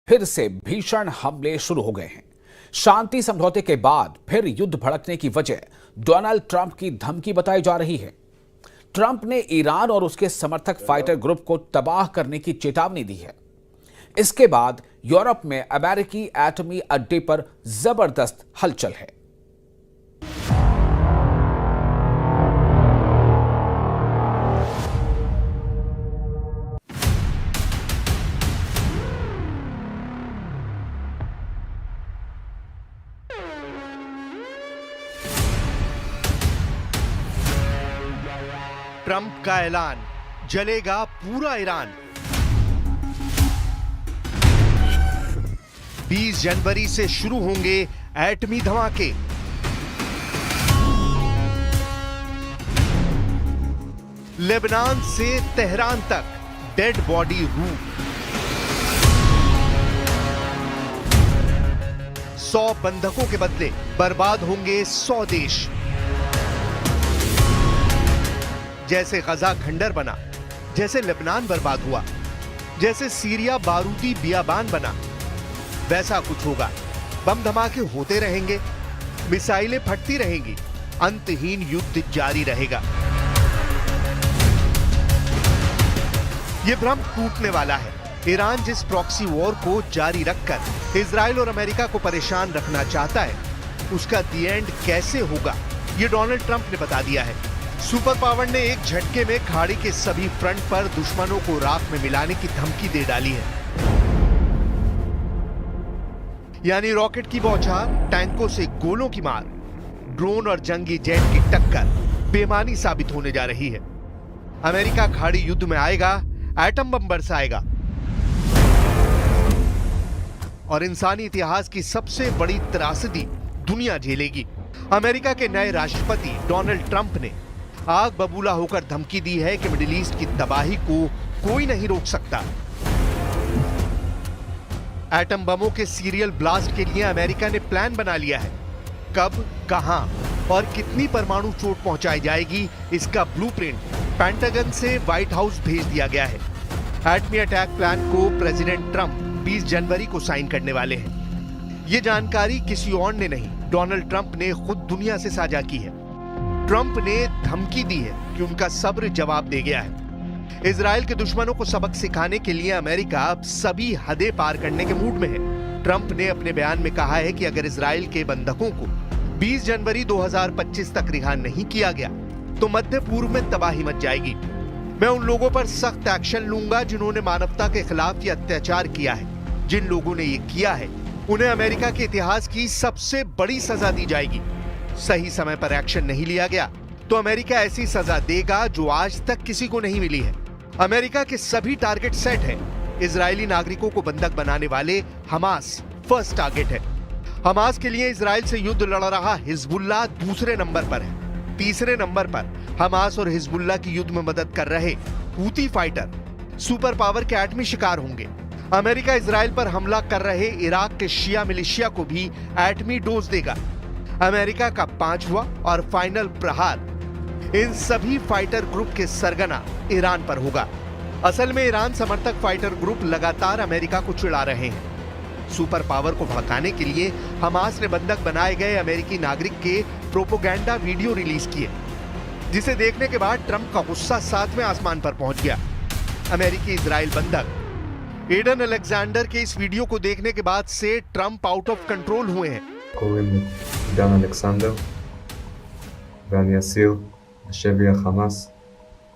फिर से भीषण हमले शुरू हो गए हैं। शांति समझौते के बाद फिर युद्ध भड़कने की वजह डोनाल्ड ट्रंप की धमकी बताई जा रही है। ट्रंप ने ईरान और उसके समर्थक फाइटर ग्रुप को तबाह करने की चेतावनी दी है। इसके बाद यूरोप में अमेरिकी एटमी अड्डे पर जबरदस्त हलचल है। ट्रंप का ऐलान, जलेगा पूरा ईरान। 20 जनवरी से शुरू होंगे एटमी धमाके। लेबनान से तेहरान तक डेड बॉडी रूट। 100 बंधकों के बदले बर्बाद होंगे 100 देश। जैसे गजा खंडर बना, जैसे लेबनान बर्बाद हुआ, जैसे सीरिया बारूदी बियाबान बना, वैसा कुछ होगा। बम धमाके होते रहेंगे, मिसाइलें फटती रहेंगी, अंतहीन युद्ध जारी रहेगा। यह भ्रम टूटने वाला है। ईरान जिस प्रॉक्सी वॉर को जारी रखकर इजराइल और अमेरिका को परेशान रखना चाहता है, उसका दी एंड कैसे होगा, यह डोनाल्ड ट्रंप ने बता दिया है। सुपर पावर ने एक झटके में खाड़ी के सभी फ्रंट पर दुश्मनों को राख में मिलाने की धमकी दे डाली है। यानी रॉकेट की बौछार, टैंकों से गोलों की मार, ड्रोन और जंगी जेट की टक्कर बेमानी साबित होने जा रही है। अमेरिका खाड़ी युद्ध में आएगा, एटम बम बरसाएगा और इंसानी इतिहास की सबसे बड़ी त्रासदी दुनिया झेलेगी। अमेरिका के नए राष्ट्रपति डोनाल्ड ट्रंप ने आग बबूला होकर धमकी दी है कि मिडिल ईस्ट की तबाही को कोई नहीं रोक सकता। एटम बमों के सीरियल ब्लास्ट के लिए अमेरिका ने प्लान बना लिया है। कब, कहां और कितनी परमाणु चोट पहुंचाई जाएगी, इसका ब्लूप्रिंट पेंटागन से व्हाइट हाउस भेज दिया गया है। एटमी अटैक प्लान को प्रेसिडेंट ट्रंप 20 जनवरी को साइन करने वाले हैं। यह जानकारी किसी और ने नहीं, डोनाल्ड ट्रंप ने खुद दुनिया से साझा की है। ट्रंप ने धमकी दी है कि उनका सब्र जवाब दे गया है। इजराइल के दुश्मनों को सबक सिखाने के लिए अमेरिका अब सभी हदें पार करने के मूड में है। ट्रंप ने अपने बयान में कहा है कि अगर इजराइल के बंधकों को 20 जनवरी 2025 तक रिहा नहीं किया गया तो मध्य पूर्व में तबाही मच जाएगी। मैं उन लोगों पर सख्त एक्शन लूंगा जिन्होंने मानवता के खिलाफ ये अत्याचार किया है। जिन लोगों ने ये किया है उन्हें अमेरिका के इतिहास की सबसे बड़ी सजा दी जाएगी। सही समय पर एक्शन नहीं लिया गया तो अमेरिका ऐसी सजा देगा जो आज तक किसी को नहीं मिली है। अमेरिका के सभी टारगेट सेट हैं। इजरायली नागरिकों को बंधक बनाने वाले हमास फर्स्ट टारगेट है। हमास के लिए इजराइल से युद्ध लड़ रहा हिजबुल्लाह दूसरे नंबर पर है। तीसरे नंबर पर हमास और हिजबुल्लाह की युद्ध में मदद कर रहे हूती फाइटर सुपर पावर के एटमी शिकार होंगे। अमेरिका इजराइल पर हमला कर रहे इराक के शिया मिलिशिया को भी एटमी डोज देगा। अमेरिका का 5वां और फाइनल प्रहार इन सभी फाइटर ग्रुप के सरगना ईरान पर होगा। असल में ईरान समर्थक फाइटर ग्रुप लगातार अमेरिका को चिढ़ा रहे हैं। सुपर पावर को भड़काने के लिए हमास ने बंधक बनाए गए अमेरिकी नागरिक के प्रोपोगेंडा वीडियो रिलीज किए, जिसे देखने के बाद ट्रंप का गुस्सा 7वें आसमान पर पहुंच गया। अमेरिकी इजराइल बंधक एडन अलेक्जेंडर के इस वीडियो को देखने के बाद से ट्रंप आउट ऑफ कंट्रोल हुए हैं। קוראים לי עידן אלכסנדר ואני אסיר בשבי החמאס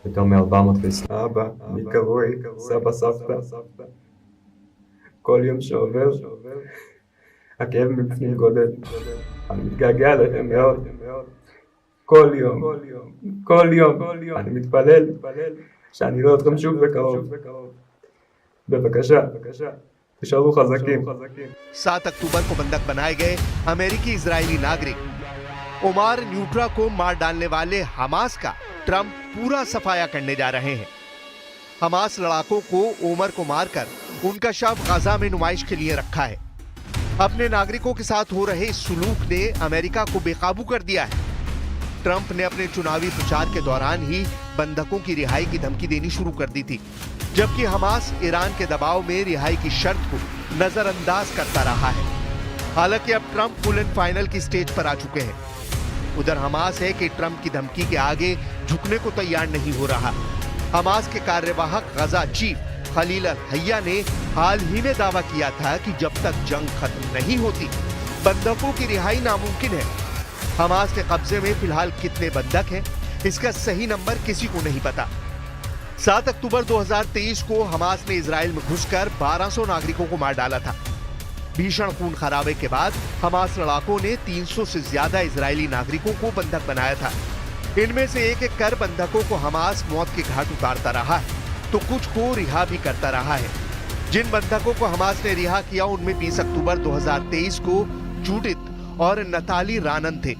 יותר מ-400 אבא, אני קרוי סבא סבתא. כל יום שעובר הכאב מבפנים גודל. אני מתגעגע אליכם מאוד. כל יום אני מתפלל שאני לא אתכם שוב בקרוב. בבקשה. 7 अक्टूबर को बंधक बनाए गए अमेरिकी इजरायली नागरिक ओमार न्यूट्रा को मार डालने वाले हमास का ट्रंप पूरा सफाया करने जा रहे हैं। हमास लड़ाकों को ओमर को मारकर उनका शव गाजा में नुमाइश के लिए रखा है। अपने नागरिकों के साथ हो रहे इस सुलूक ने अमेरिका को बेकाबू कर दिया है। ट्रंप ने अपने चुनावी प्रचार के दौरान ही बंधकों की रिहाई की धमकी देनी शुरू कर दी थी, जबकि हमास ईरान के दबाव में रिहाई की शर्त को नजरअंदाज करता रहा है। हालांकि अब ट्रंप फुल एंड फाइनल की स्टेज पर आ चुके हैं। उधर हमास है कि ट्रंप की धमकी के आगे झुकने को तैयार नहीं हो रहा। हमास के कार्यवाहक गजा चीफ खलील अल-हैया ने हाल ही में दावा किया था कि जब तक जंग खत्म नहीं होती बंधकों की रिहाई नामुमकिन है। हमास के कब्जे में फिलहाल कितने बंधक हैं, इसका सही नंबर किसी को नहीं पता। 7 अक्टूबर 2023 को हमास ने इजराइल में घुसकर 1200 नागरिकों को मार डाला था। भीषण खून खराबे के बाद हमास लड़ाकों ने 300 से ज्यादा इजरायली नागरिकों को बंधक बनाया था। इनमें से एक एक कर बंधकों को हमास मौत के घाट उतारता रहा है तो कुछ को रिहा भी करता रहा है। जिन बंधकों को हमास ने रिहा किया उनमें 20 अक्टूबर 2023 को जूडिथ और नताली रानन थे।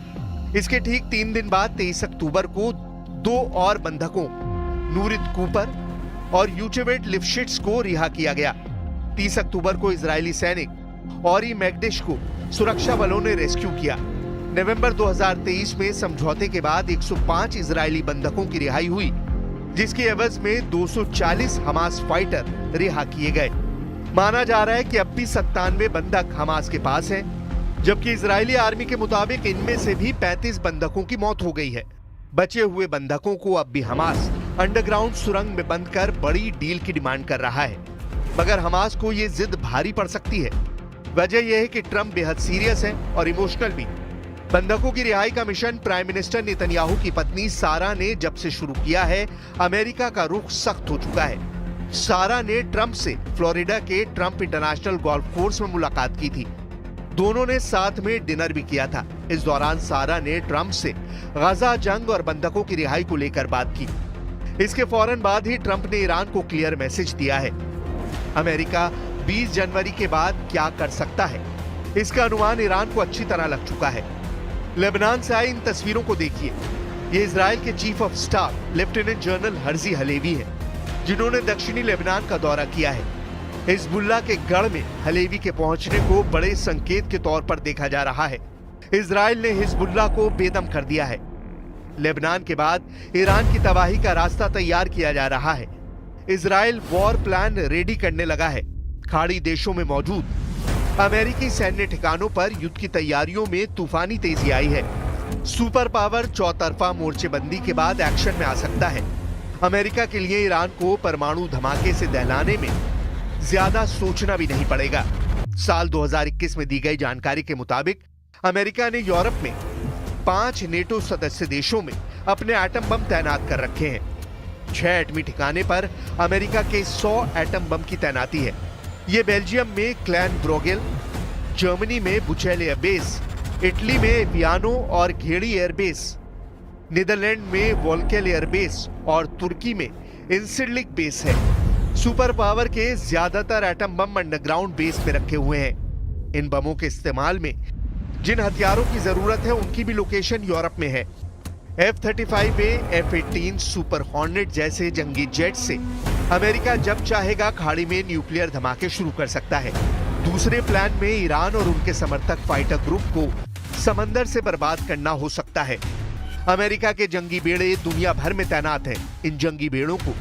इसके ठीक 3 दिन बाद 23 अक्टूबर को 2 और बंधकों नूरित कूपर और यूचेवेट लिफ्शिट्स को रिहा किया गया। 30 अक्टूबर को इजरायली सैनिक ऑरी मैकडिश को सुरक्षा बलों ने रेस्क्यू किया। नवंबर 2023 में समझौते के बाद 105 इजरायली बंधकों की रिहाई हुई, जिसकी एवज में 240 हमास फाइटर रिहा किए गए। माना जा रहा है कि अब भी 97 बंधक हमास के पास हैं, जबकि इजरायली आर्मी के मुताबिक इनमें से भी 35 बंधकों की मौत हो गई है। बचे हुए बंधकों को अब भी हमास अंडरग्राउंड सुरंग में बंद कर बड़ी डील की डिमांड कर रहा है, मगर हमास को ये जिद भारी पड़ सकती है। वजह यह है कि ट्रंप बेहद सीरियस है और इमोशनल भी। बंधकों की रिहाई का मिशन प्राइम मिनिस्टर नेतन्याहू की पत्नी सारा ने जब से शुरू किया है, अमेरिका का रुख सख्त हो चुका है। सारा ने ट्रंप से फ्लोरिडा के ट्रंप इंटरनेशनल गोल्फ कोर्स में मुलाकात की थी। दोनों ने साथ में डिनर भी किया था। इस दौरान सारा ने ट्रंप से गजा जंग और बंधकों की रिहाई को लेकर बात की। इसके फौरन बाद ही ट्रंप ने ईरान को क्लियर मैसेज दिया है। अमेरिका 20 जनवरी के बाद क्या कर सकता है, इसका अनुमान ईरान को अच्छी तरह लग चुका है। लेबनान से आई इन तस्वीरों को देखिए। ये इजराइल के chief of staff lieutenant general Herzi Halevi हैं, जिन्होंने दक्षिणी लेबनान का दौरा किया है। हिजबुल्लाह के गढ़ में हलेवी के पहुंचने को बड़े संकेत के तौर पर देखा जा रहा है। इजराइल ने हिजबुल्लाह को बेदम कर दिया है। लेबनान के बाद ईरान की तबाही का रास्ता तैयार किया जा रहा है। इजराइल वॉर प्लान रेडी करने लगा है। खाड़ी देशों में मौजूद अमेरिकी सैन्य ठिकानों पर युद्ध की तैयारियों में तूफानी तेजी आई है। सुपर पावर चौतरफा मोर्चेबंदी के बाद एक्शन में आ सकता है। अमेरिका के लिए ईरान को परमाणु धमाके से दहलाने में ज्यादा सोचना भी नहीं पड़ेगा। साल 2021 में दी गई जानकारी के मुताबिक अमेरिका ने यूरोप में 5 नेटो सदस्य देशों में अपने एटम बम तैनात कर रखे हैं। 6 एटमी ठिकाने पर अमेरिका के 100 एटम बम की तैनाती है। ये बेल्जियम में क्लैन ब्रोगेल, जर्मनी में बुचेल एयरबेस, इटली में वियानो और घेड़ी एयरबेस, नीदरलैंड में वोल्केल एयरबेस और तुर्की में इंसिडलिक बेस है। सुपर पावर के ज्यादातर एटम बम अंडरग्राउंड बेस में रखे हुए हैं। इन बमों के इस्तेमाल में जिन हथियारों की जरूरत है उनकी भी लोकेशन यूरोप में है। F-35A, F-18 सुपर हॉर्नेट जैसे जंगी जेट से अमेरिका जब चाहेगा खाड़ी में न्यूक्लियर धमाके शुरू कर सकता है। दूसरे प्लान में ईरान और उनके समर्थक फाइटर ग्रुप को समंदर से बर्बाद करना हो सकता है। अमेरिका के जंगी बेड़े दुनिया भर में तैनात हैं। इन जंगी बेड़ों को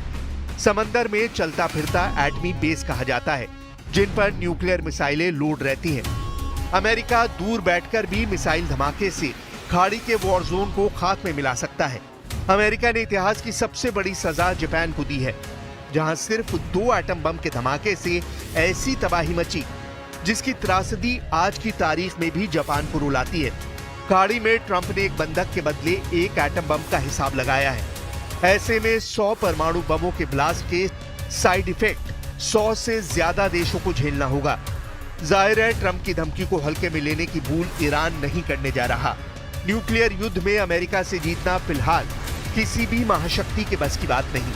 समंदर में चलता फिरता एटमी बेस कहा जाता है, जिन पर न्यूक्लियर मिसाइलें लोड रहती हैं। अमेरिका दूर बैठकर भी मिसाइल धमाके से खाड़ी के वॉर जोन को खाक में मिला सकता है। अमेरिका ने इतिहास की सबसे बड़ी सजा जापान को दी है, जहां सिर्फ 2 एटम बम के धमाके से ऐसी तबाही मची जिसकी त्रासदी आज की तारीख में भी जापान को रुलाती है। खाड़ी में ट्रंप ने एक बंधक के बदले 1 एटम बम का हिसाब लगाया है। ऐसे में 100 परमाणु बमों के ब्लास्ट के साइड इफेक्ट 100 से ज्यादा देशों को झेलना होगा। जाहिर है ट्रंप की धमकी को हल्के में लेने की भूल ईरान नहीं करने जा रहा। न्यूक्लियर युद्ध में अमेरिका से जीतना फिलहाल किसी भी महाशक्ति के बस की बात नहीं।